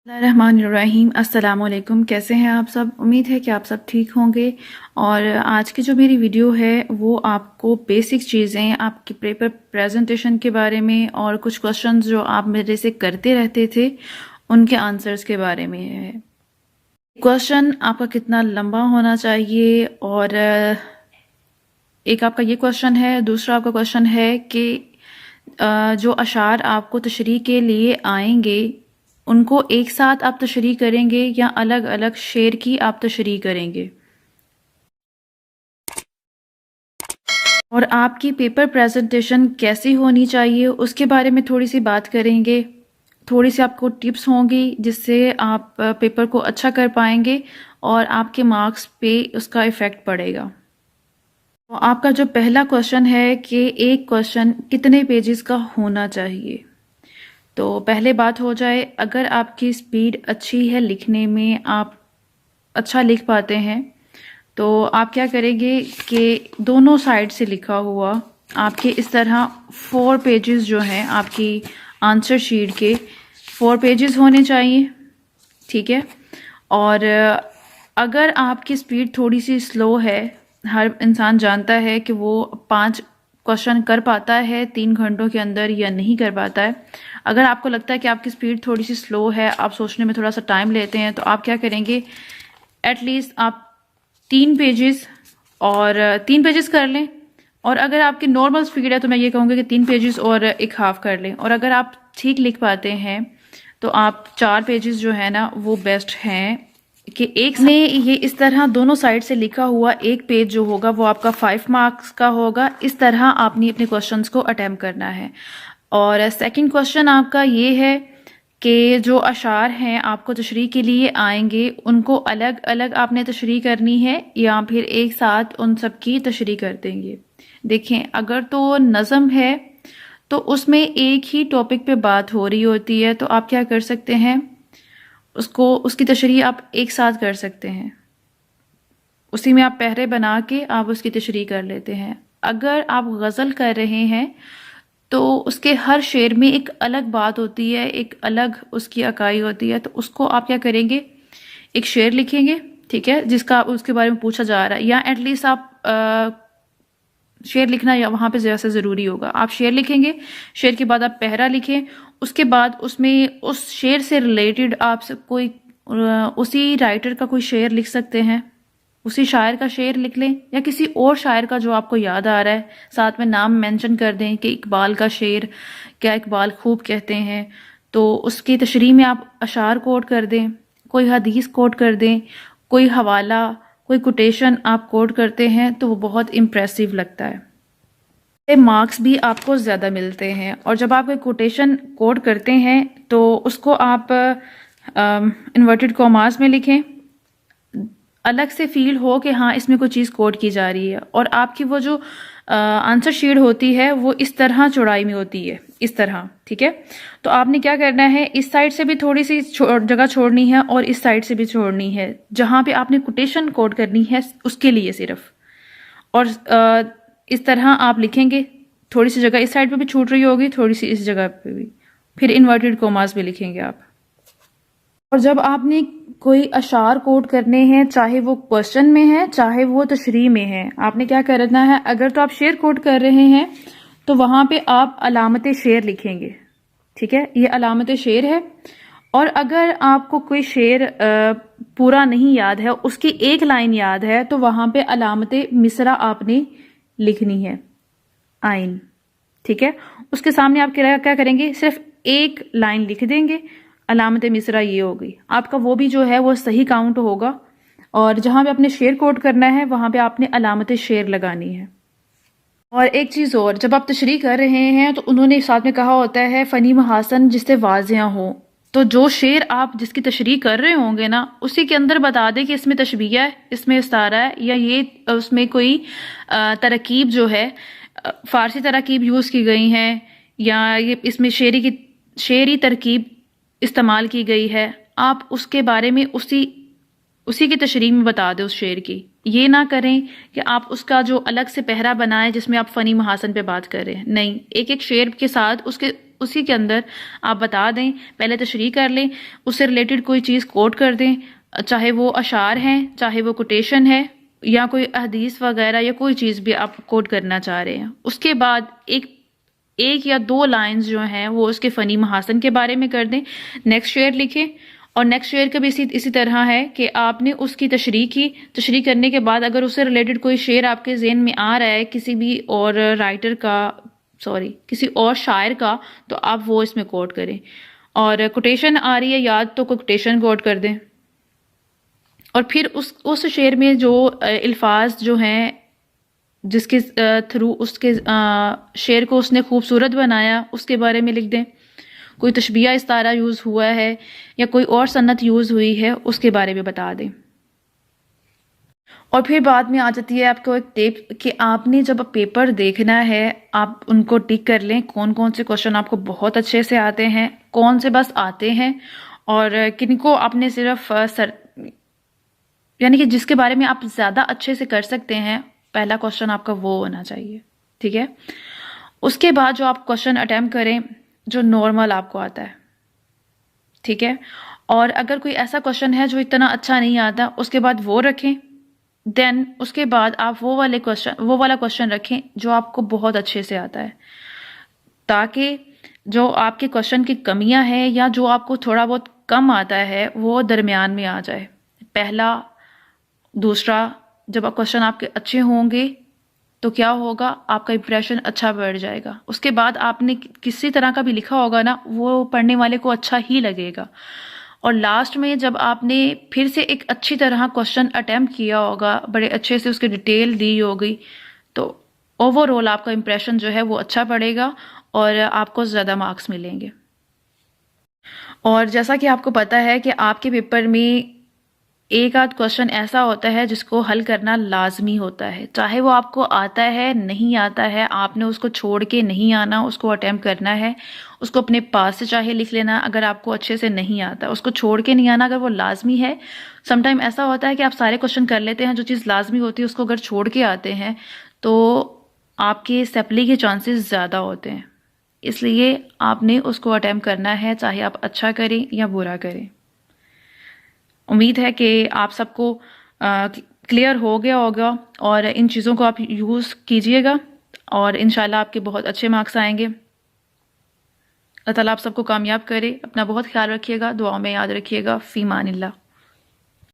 रहमानिर्रहीम। अस्सलाम वालेकुम। कैसे हैं आप सब? उम्मीद है कि आप सब ठीक होंगे। और आज की जो मेरी वीडियो है वो आपको बेसिक चीज़ें आपकी पेपर प्रेजेंटेशन के बारे में और कुछ क्वेश्चंस जो आप मेरे से करते रहते थे उनके आंसर्स के बारे में है। क्वेश्चन आपका कितना लंबा होना चाहिए, और एक आपका ये क्वेश्चन है। दूसरा आपका क्वेश्चन है कि जो अशार आपको तशरीह के लिए आएंगे उनको एक साथ आप तशरीह करेंगे या अलग अलग शेर की आप तशरीह करेंगे। और आपकी पेपर प्रेजेंटेशन कैसी होनी चाहिए उसके बारे में थोड़ी सी बात करेंगे। थोड़ी सी आपको टिप्स होंगी जिससे आप पेपर को अच्छा कर पाएंगे और आपके मार्क्स पे उसका इफ़ेक्ट पड़ेगा। तो आपका जो पहला क्वेश्चन है कि एक क्वेश्चन कितने पेजेस का होना चाहिए। तो पहले बात हो जाए, अगर आपकी स्पीड अच्छी है, लिखने में आप अच्छा लिख पाते हैं, तो आप क्या करेंगे कि दोनों साइड से लिखा हुआ आपके इस तरह 4 पेजेस जो हैं आपकी आंसर शीट के 4 पेजेस होने चाहिए। ठीक है। और अगर आपकी स्पीड थोड़ी सी स्लो है, हर इंसान जानता है कि वो 5 क्वेश्चन कर पाता है 3 घंटों के अंदर या नहीं कर पाता है। अगर आपको लगता है कि आपकी स्पीड थोड़ी सी स्लो है, आप सोचने में थोड़ा सा टाइम लेते हैं, तो आप क्या करेंगे, एटलीस्ट आप 3 पेजेस और 3 पेजेस कर लें। और अगर आपकी नॉर्मल स्पीड है तो मैं ये कहूँगी कि 3 पेजेस और एक हाफ कर लें। और अगर आप ठीक लिख पाते हैं तो आप 4 पेजेस जो है ना वो बेस्ट हैं। कि एक में ये इस तरह दोनों साइड से लिखा हुआ एक पेज जो होगा वो आपका 5 मार्क्स का होगा। इस तरह आपने अपने क्वेश्चंस को अटेम्प्ट करना है। और सेकंड क्वेश्चन आपका ये है कि जो अशार हैं आपको तशरीह के लिए आएंगे उनको अलग अलग आपने तशरीह करनी है या फिर एक साथ उन सब की तशरीह कर देंगे। देखें, अगर तो नज़म है तो उसमें एक ही टॉपिक पे बात हो रही होती है, तो आप क्या कर सकते हैं, उसकी तशरीह आप एक साथ कर सकते हैं। उसी में आप पहरे बना के आप उसकी तशरीह कर लेते हैं। अगर आप गज़ल कर रहे हैं तो उसके हर शेर में एक अलग बात होती है, एक अलग उसकी अकाई होती है। तो उसको आप क्या करेंगे, एक शेर लिखेंगे, ठीक है, जिसका उसके बारे में पूछा जा रहा है, या एटलीस्ट आप शेर लिखना या वहाँ पे ज़्यादा ज़रूरी होगा। आप शेर लिखेंगे, शेर के बाद आप पहरा लिखें, उसके बाद उसमें उस शेर से रिलेटेड आप कोई उसी राइटर का कोई शेर लिख सकते हैं, उसी शायर का शेर लिख लें या किसी और शायर का जो आपको याद आ रहा है। साथ में नाम मेंशन कर दें कि इकबाल का शेर, क्या इकबाल खूब कहते हैं, तो उसकी तशरीह में आप अशार कोट कर दें, कोई हदीस कोट कर दें, कोई हवाला, कोई कोटेशन आप कोट करते हैं तो वो बहुत इम्प्रेसिव लगता है। मार्क्स भी आपको ज़्यादा मिलते हैं। और जब आप कोई कोटेशन कोट करते हैं तो उसको आप इन्वर्टेड कॉमास में लिखें, अलग से फील हो कि हाँ इसमें कोई चीज़ कोट की जा रही है। और आपकी वो जो आंसर शीट होती है वो इस तरह चौड़ाई में होती है, इस तरह, ठीक है। तो आपने क्या करना है, इस साइड से भी थोड़ी सी जगह छोड़नी है और इस साइड से भी छोड़नी है, जहां पे आपने कोटेशन कोट करनी है उसके लिए सिर्फ। और इस तरह आप लिखेंगे, थोड़ी सी जगह इस साइड पे भी छूट रही होगी, थोड़ी सी इस जगह पे भी, फिर इन्वर्टेड कॉमास भी लिखेंगे आप। और जब आपने कोई अशार कोट करने हैं, चाहे वो क्वेश्चन में है चाहे वो तशरीह में है, आपने क्या करना है, अगर तो आप शेर कोट कर रहे हैं तो वहां पे आप अलामत शेर लिखेंगे, ठीक है, ये अलामत शेर है। और अगर आपको कोई शेर पूरा नहीं याद है, उसकी एक लाइन याद है, तो वहां पे अलामत मिसरा आपने लिखनी है, आइन, ठीक है। उसके सामने आप क्या करेंगे, सिर्फ एक लाइन लिख देंगे, अलामत मिसरा ये हो गई आपका, वो भी जो है वो सही काउंट होगा। और जहां पे आपने शेर कोट करना है वहां पे आपने अलामत शेर लगानी है। और एक चीज़ और, जब आप तशरीह कर रहे हैं तो उन्होंने साथ में कहा होता है फ़नी महासन जिससे वाजिया हो। तो जो शेर आप जिसकी तशरीह कर रहे होंगे ना, उसी के अंदर बता दें कि इसमें तशबीह है, इसमें इस्तारा है, या ये उसमें कोई तरकीब जो है फ़ारसी तरकीब यूज़ की गई हैं, या ये इसमें शेरी तरकीब इस्तेमाल की गई है। आप उसके बारे में उसी की तशरीह में बता दें उस शेर की। ये ना करें कि आप उसका जो अलग से पहरा बनाएं जिसमें आप फ़नी महासन पे बात कर रहे हैं। नहीं, एक एक शेर के साथ उसके उसी के अंदर आप बता दें, पहले तशरीह कर लें, उससे रिलेटेड कोई चीज़ कोट कर दें, चाहे वो अशार हैं, चाहे वो कोटेशन है, या कोई हदीस वगैरह, या कोई चीज़ भी आप कोट करना चाह रहे हैं। उसके बाद एक या दो लाइंस जो हैं वो उसके फ़नी महासन के बारे में कर दें। नेक्स्ट शेयर लिखें, और नेक्स्ट शेयर का भी इसी तरह है कि आपने उसकी तशरीह की। तशरीह करने के बाद अगर उससे रिलेटेड कोई शेर आपके ज़हन में आ रहा है किसी भी और राइटर का, किसी और शायर का, तो आप वो इसमें कोट करें। और कोटेशन आ रही है याद, तो कोटेशन कोट कर दें। और फिर उस शेर में जो अल्फाज जो हैं जिसके थ्रू उसके शेर को उसने खूबसूरत बनाया, उसके बारे में लिख दें। कोई तशबीह इस्तारा यूज़ हुआ है या कोई और सन्नत यूज़ हुई है, उसके बारे में बता दें। और फिर बाद में आ जाती है आपको एक टिप कि आपने जब पेपर देखना है, आप उनको टिक कर लें कौन कौन से क्वेश्चन आपको बहुत अच्छे से आते हैं, कौन से बस आते हैं, और किनको आपने सिर्फ यानी कि जिसके बारे में आप ज़्यादा अच्छे से कर सकते हैं, पहला क्वेश्चन आपका वो होना चाहिए। ठीक है। उसके बाद जो आप क्वेश्चन अटेम्प्ट करें जो नॉर्मल आपको आता है। ठीक है। और अगर कोई ऐसा क्वेश्चन है जो इतना अच्छा नहीं आता, उसके बाद वो रखें। देन उसके बाद आप वो वाला क्वेश्चन रखें जो आपको बहुत अच्छे से आता है, ताकि जो आपके क्वेश्चन की कमियां हैं या जो आपको थोड़ा बहुत कम आता है वो दरमियान में आ जाए। पहला, दूसरा, जब क्वेश्चन आपके अच्छे होंगे तो क्या होगा, आपका इंप्रेशन अच्छा बढ़ जाएगा। उसके बाद आपने किसी तरह का भी लिखा होगा ना, वो पढ़ने वाले को अच्छा ही लगेगा। और लास्ट में जब आपने फिर से एक अच्छी तरह क्वेश्चन अटेम्प्ट किया होगा, बड़े अच्छे से उसकी डिटेल दी होगी, तो ओवरऑल आपका इंप्रेशन जो है वो अच्छा पड़ेगा और आपको ज़्यादा मार्क्स मिलेंगे। और जैसा कि आपको पता है कि आपके पेपर में एक आध क्वेश्चन ऐसा होता है जिसको हल करना लाजमी होता है, चाहे वो आपको आता है नहीं आता है, आपने उसको छोड़ के नहीं आना, उसको अटेम्प्ट करना है। उसको अपने पास से चाहे लिख लेना, अगर आपको अच्छे से नहीं आता उसको छोड़ के नहीं आना, अगर वो लाजमी है। समटाइम ऐसा होता है कि आप सारे क्वेश्चन कर लेते हैं, जो चीज़ लाजमी होती है उसको अगर छोड़ के आते हैं तो आपके सप्ली के चांसेस ज़्यादा होते हैं। इसलिए आपने उसको अटेम्प्ट करना है, चाहे आप अच्छा करें या बुरा करें। उम्मीद है कि आप सबको क्लियर हो गया होगा और इन चीज़ों को आप यूज़ कीजिएगा और इंशाल्लाह आपके बहुत अच्छे मार्क्स आएंगे। अल्लाह ताला आप सबको कामयाब करे। अपना बहुत ख्याल रखिएगा, दुआओं में याद रखिएगा। फ़ी मानिल्लाह।